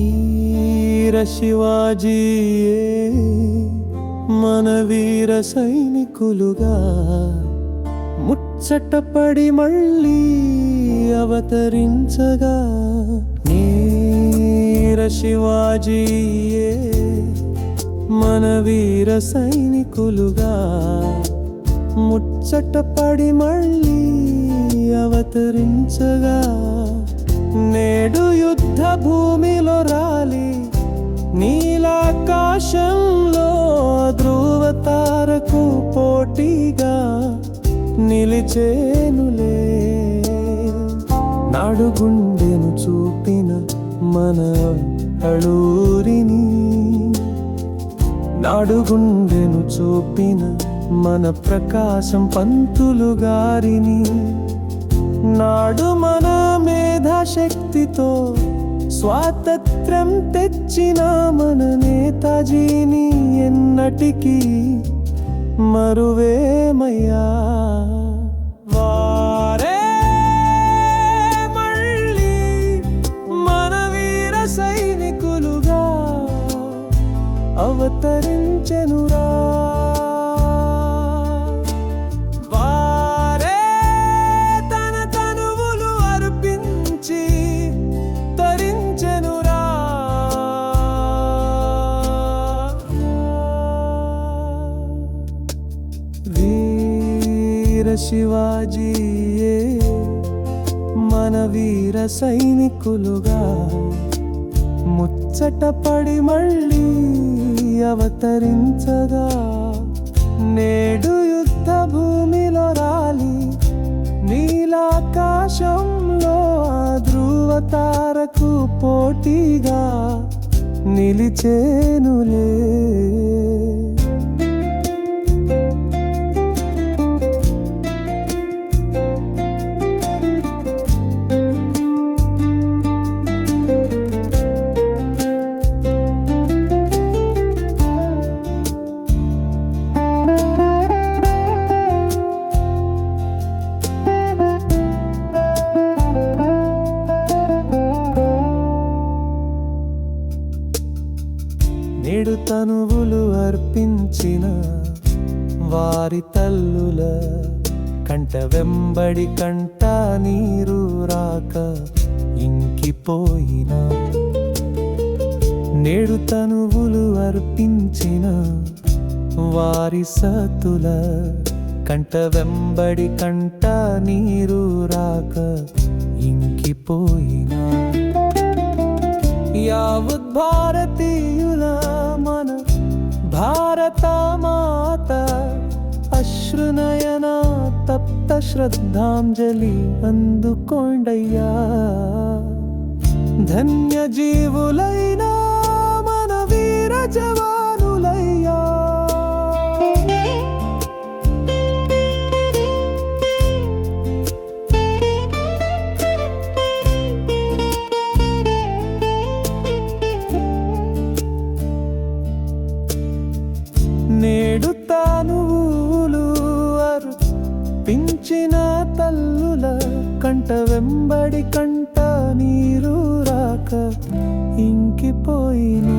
వీర శివాజీయే మన వీర సైనికులుగా ముచ్చటపడి మళ్ళీ అవతరించగా. వీర శివాజీయే మన వీర సైనికులుగా ముచ్చటపడి మళ్ళీ అవతరించగా. నేడు యుద్ధ భూమిలో రాలి నీలాకాశంలో ధ్రువ తారకు పోటీగా నిలిచేనులే. నాడు గుండెను చూపిన మన అళూరిని, నాడు గుండెను చూపిన మన ప్రకాశం పంతులు గారిని, నాడు మన మేధాశక్తితో స్వాతంత్ర్యం తెచ్చిన మన నేతాజీని ఎన్నటికీ మరువేమయ్యా. వారే మళ్ళీ మన వీర సైనికులుగా అవతరించెనురా. వారే తన తనువులు అర్పించి తరించెనురా. వీర శివాజీయే మన వీర సైనికులుగా ముచ్చటపడి మళ్ళీ అవతరించగా. నేడు యుద్ధ భూమిలో రాలి నీలాకాశంలో ఆ ధ్రువ తారకు పోటీగా నిలిచేనులే. నేడు తనువులు అర్పించిన వారి తల్లుల కంట వెంబడి కంట నీరు రాక ఇంకిపోయినా. నేడు తనువులు అర్పించిన వారి సతుల కంట వెంబడి కంట నీరు రాక ఇంకిపోయినా. యావత్ భారతీయుల మన భారత మాత అశ్రునయన తప్త శ్రద్ధాంజలి అందుకోండయ్యా. ధన్య జీవులైన మన వీర జవానులయ్యా. నేడు తనువులు అర్పించిన తల్లుల కంట వెంబడి కంట నీరు రాక ఇంకిపోయిన.